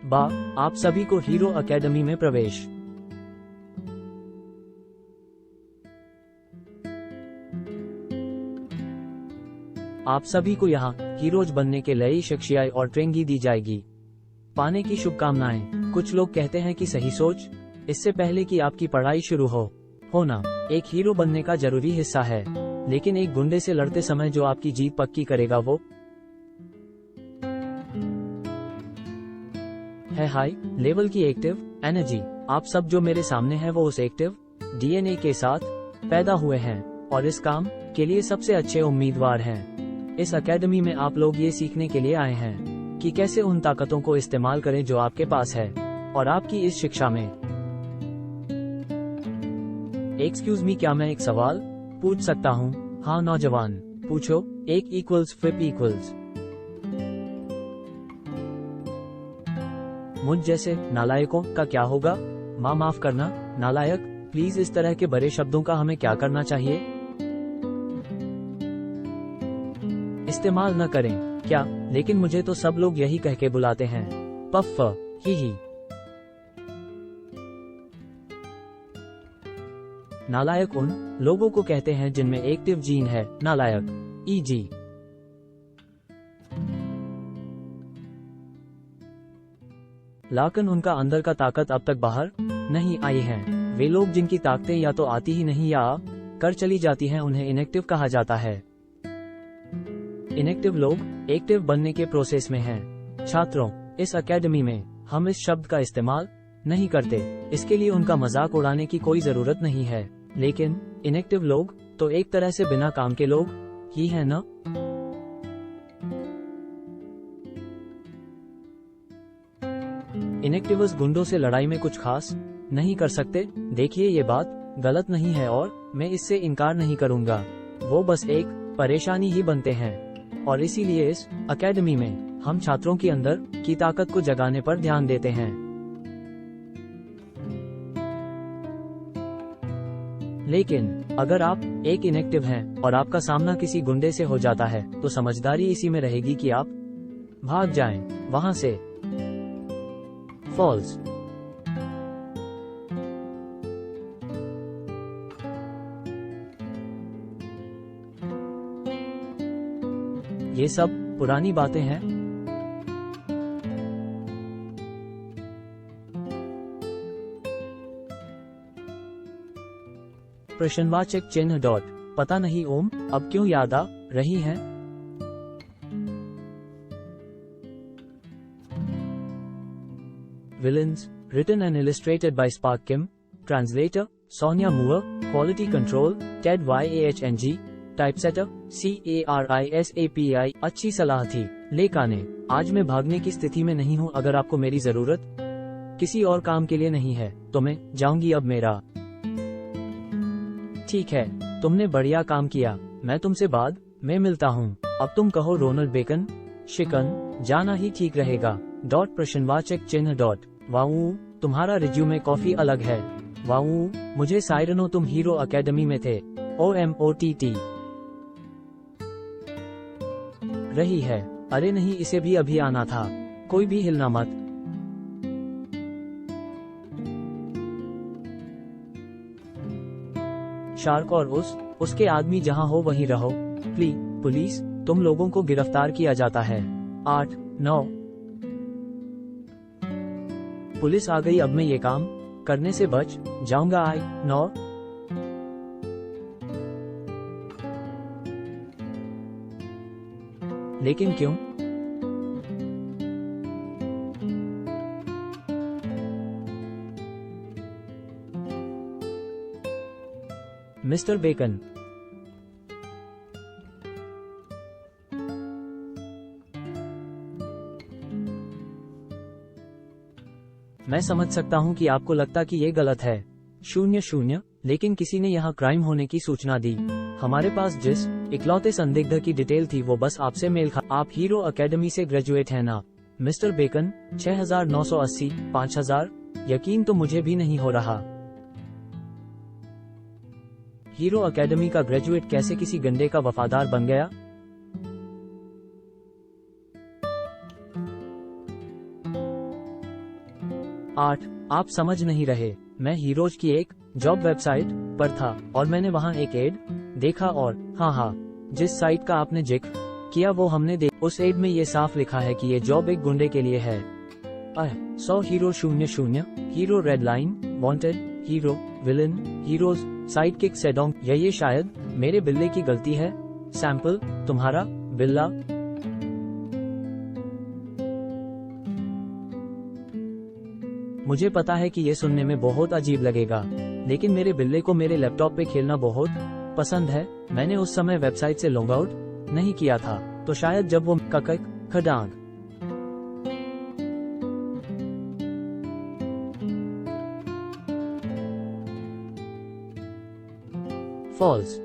आप सभी को हीरो एकेडमी में प्रवेश। आप सभी को यहाँ हीरोज बनने के लिए शिक्षाएं और ट्रेनिंग दी जाएगी। पाने की शुभकामनाएं। कुछ लोग कहते हैं कि सही सोच, इससे पहले कि आपकी पढ़ाई शुरू होना एक हीरो बनने का जरूरी हिस्सा है, लेकिन एक गुंडे से लड़ते समय जो आपकी जीत पक्की करेगा वो है हाई लेवल की एक्टिव एनर्जी। आप सब जो मेरे सामने हैं वो उस एक्टिव डीएनए के साथ पैदा हुए हैं और इस काम के लिए सबसे अच्छे उम्मीदवार हैं। इस एकेडमी में आप लोग ये सीखने के लिए आए हैं कि कैसे उन ताकतों को इस्तेमाल करें जो आपके पास है। और आपकी इस शिक्षा में एक्सक्यूज मी, क्या मैं एक सवाल पूछ सकता हूँ? हाँ नौजवान, पूछो। 1 = 5 = मुझ जैसे नालायकों का क्या होगा? माफ करना नालायक, प्लीज इस तरह के बड़े शब्दों का हमें क्या करना चाहिए? इस्तेमाल न करें क्या? लेकिन मुझे तो सब लोग यही कह के बुलाते हैं। पफ ही। नालायक उन लोगों को कहते हैं जिनमें एक्टिव जीन है नालायक, ईजी। लाकिन उनका अंदर का ताकत अब तक बाहर नहीं आई है। वे लोग जिनकी ताकतें या तो आती ही नहीं या कर चली जाती हैं, उन्हें इनएक्टिव कहा जाता है। इनएक्टिव लोग एक्टिव बनने के प्रोसेस में हैं। छात्रों, इस एकेडमी में हम इस शब्द का इस्तेमाल नहीं करते, इसके लिए उनका मजाक उड़ाने की कोई जरूरत नहीं है। लेकिन इनएक्टिव लोग तो एक तरह से बिना काम के लोग ही है ना? इनएक्टिव्स गुंडों से लड़ाई में कुछ खास नहीं कर सकते। देखिए, ये बात गलत नहीं है और मैं इससे इनकार नहीं करूंगा। वो बस एक परेशानी ही बनते हैं और इसीलिए इस एकेडमी में हम छात्रों के अंदर की ताकत को जगाने पर ध्यान देते हैं। लेकिन अगर आप एक इनएक्टिव हैं और आपका सामना किसी गुंडे से हो जाता है तो समझदारी इसी में रहेगी कि आप भाग जाएं वहां से। फॉल्स। ये सब पुरानी बातें हैं। प्रश्नवाचक चिन्ह डॉट। पता नहीं ओम, अब क्यों याद आ रही हैं? Villains, written and illustrated by Spark Kim, translator Sonia Moore, quality control Ted Yahng, typesetter CARISAPI। अच्छी सलाह थी लेकाने, आज मैं भागने की स्थिति में नहीं हूँ। अगर आपको मेरी जरूरत किसी और काम के लिए नहीं है तो मैं जाऊंगी अब। मेरा ठीक है, तुमने बढ़िया काम किया, मैं तुमसे बाद में मिलता हूँ। अब तुम कहो रोनाल्ड बेकन, शिकन जाना ही ठीक रहेगा। डॉट प्रश्नवाचक चिन्ह डॉट। वाऊ, तुम्हारा रिज्यूमे कॉफी अलग है। वाऊ, मुझे साइरनो, तुम हीरो एकेडमी में थे। OMOTT रही है। अरे नहीं, इसे भी अभी आना था। कोई भी हिलना मत। शार्क और उसके आदमी जहां हो वहीं रहो। पुलिस, तुम लोगों को गिरफ्तार किया जाता है। 8, 9। पुलिस आ गई, अब मैं ये काम करने से बच जाऊंगा। 9। लेकिन क्यों? मिस्टर बेकन, मैं समझ सकता हूं कि आपको लगता कि ये गलत है। 0-0, लेकिन किसी ने यहाँ क्राइम होने की सूचना दी। हमारे पास जिस इकलौते संदिग्ध की डिटेल थी वो बस आपसे मेल खा। आप हीरो एकेडमी से ग्रेजुएट हैं ना? Mister Bacon, 6980, 5000। यकीन तो मुझे भी नहीं हो रहा। हीरो एकेडमी का ग्रेजुएट कैसे किसी गंडे का वफादार बन गया? 8 आप समझ नहीं रहे। मैं हीरोज की एक जॉब वेबसाइट पर था और मैंने वहाँ एक एड देखा और हाँ, जिस साइट का आपने जिक्र किया वो हमने देखा। उस एड में ये साफ लिखा है कि ये जॉब एक गुंडे के लिए है। 100 hero 00 hero red line wanted hero villain heroes side kick सेडोंग। ये शायद मेरे बिल्ले की गलती है। सैंपल तुम्हारा बिल्ला। मुझे पता है कि ये सुनने में बहुत अजीब लगेगा, लेकिन मेरे बिल्ले को मेरे लैपटॉप पे खेलना बहुत पसंद है। मैंने उस समय वेबसाइट से लॉग आउट नहीं किया था, तो शायद जब वो ककक खडांग फॉल्स।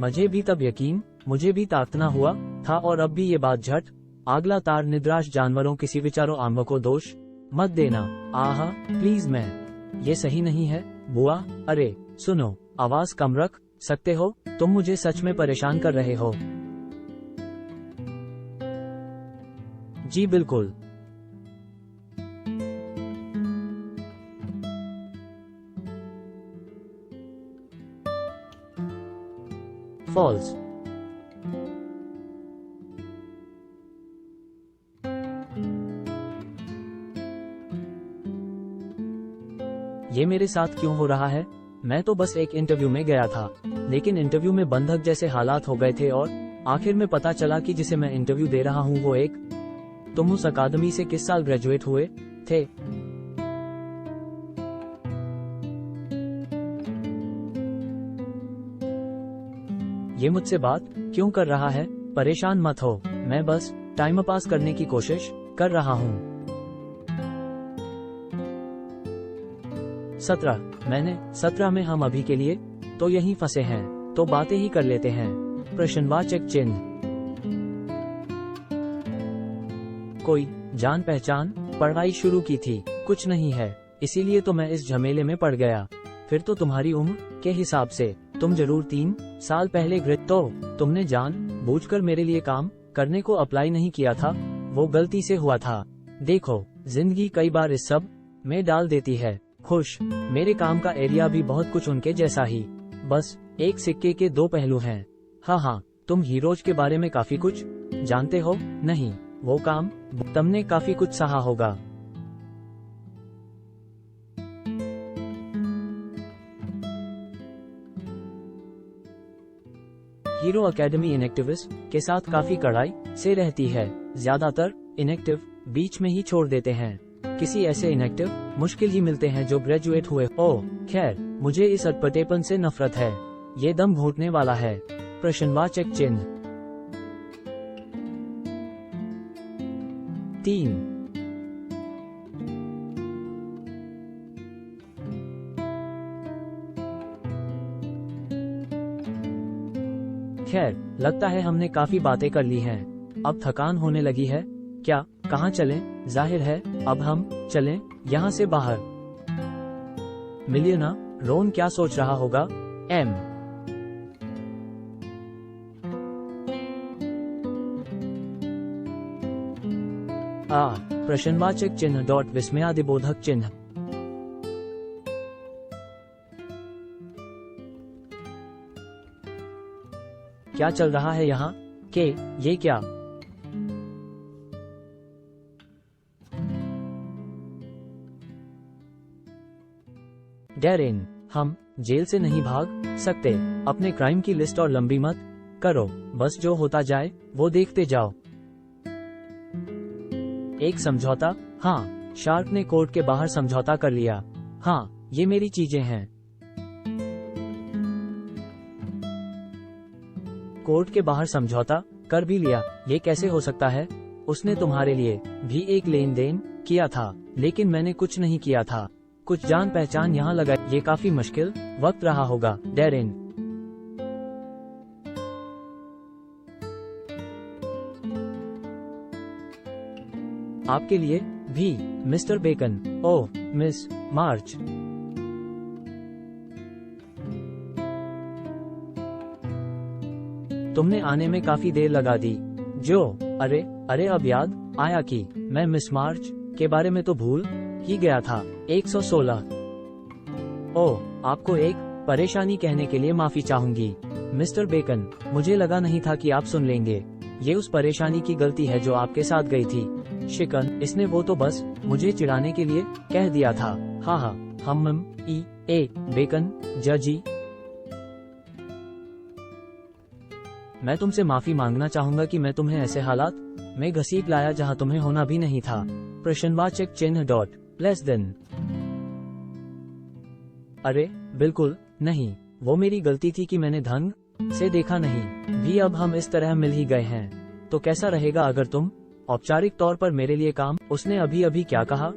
मुझे भी तब यकीन मुझे भी ताकतना हुआ था और अब भी ये बात झट आगला तार निद्राश जानवरों किसी विचारों आंवों को दोष मत देना। आहा प्लीज मैं ये सही नहीं है बुआ। अरे सुनो, आवाज कम रख सकते हो? तुम मुझे सच में परेशान कर रहे हो। जी बिल्कुल। फॉल्स। ये मेरे साथ क्यों हो रहा है? मैं तो बस एक इंटरव्यू में गया था, लेकिन इंटरव्यू में बंधक जैसे हालात हो गए थे और आखिर में पता चला कि जिसे मैं इंटरव्यू दे रहा हूँ वो एक। तुम उस अकादमी से किस साल ग्रेजुएट हुए थे? ये मुझसे बात क्यों कर रहा है? परेशान मत हो, मैं बस टाइम पास करने की कोशिश कर रहा हूँ। 17 मैंने 17 में हम अभी के लिए तो यहीं फंसे हैं, तो बातें ही कर लेते हैं। प्रश्नवाचक चिन्ह। कोई जान पहचान पढ़ाई शुरू की थी? कुछ नहीं है, इसीलिए तो मैं इस झमेले में पड़ गया। फिर तो तुम्हारी उम्र के हिसाब से तुम जरूर 3 साल पहले तो तुमने जान बूझकर मेरे लिए काम करने को अप्लाई नहीं किया था, वो गलती से हुआ था। देखो, जिंदगी कई बार इस सब में डाल देती है। खुश, मेरे काम का एरिया भी बहुत कुछ उनके जैसा ही, बस एक सिक्के के 2 पहलू हैं। हाँ, तुम हीरोज के बारे में काफी कुछ जानते हो। नहीं, वो काम तुमने काफी कुछ सहा होगा। हीरो एकेडमी इनएक्टिविस्ट के साथ काफी कड़ाई से रहती है। ज्यादातर इनएक्टिव बीच में ही छोड़ देते हैं। किसी ऐसे इनएक्टिव मुश्किल ही मिलते हैं जो ग्रेजुएट हुए। ओह खैर, मुझे इस अटपटेपन से नफरत है, ये दम घोटने वाला है। प्रश्नवाचक चिन्ह। 3 खैर, लगता है हमने काफी बातें कर ली हैं। अब थकान होने लगी है। क्या कहाँ चलें? जाहिर है अब हम चलें यहाँ से बाहर। मिलियना रोन क्या सोच रहा होगा? एम प्रश्नवाचक चिन्ह डॉट विस्मयादिबोधक चिन्ह। क्या चल रहा है यहाँ के? ये क्या? डैरेन, हम जेल से नहीं भाग सकते। अपने क्राइम की लिस्ट और लंबी मत करो, बस जो होता जाए वो देखते जाओ। एक समझौता? हाँ, शार्क ने कोर्ट के बाहर समझौता कर लिया। हाँ, ये मेरी चीजें हैं। कोर्ट के बाहर समझौता कर भी लिया? ये कैसे हो सकता है? उसने तुम्हारे लिए भी एक लेन देन किया था, लेकिन मैंने कुछ नहीं किया था। कुछ जान पहचान यहाँ लगा। ये काफी मुश्किल वक्त रहा होगा। डैरेन, आपके लिए भी मिस्टर बेकन। ओह मिस मार्च। तुमने आने में काफी देर लगा दी। जो अरे अरे अब याद आया कि मैं मिस मार्च के बारे में तो भूल ही गया था। 116। ओह, आपको एक परेशानी कहने के लिए माफी चाहूंगी मिस्टर बेकन, मुझे लगा नहीं था कि आप सुन लेंगे। ये उस परेशानी की गलती है जो आपके साथ गई थी। शिकन, इसने वो तो बस मुझे चिढ़ाने के लिए कह दिया था। हाँ हाँ, हम बेकन जजी, मैं तुमसे माफी मांगना चाहूंगा कि मैं तुम्हें ऐसे हालात में घसीट लाया जहां तुम्हें होना भी नहीं था। प्रश्नवाचक चिन्ह डॉट लेस देन। अरे बिल्कुल नहीं, वो मेरी गलती थी कि मैंने ढंग से देखा नहीं। भी अब हम इस तरह मिल ही गए हैं, तो कैसा रहेगा अगर तुम औपचारिक तौर पर मेरे लिए काम। उसने अभी अभी क्या कहा?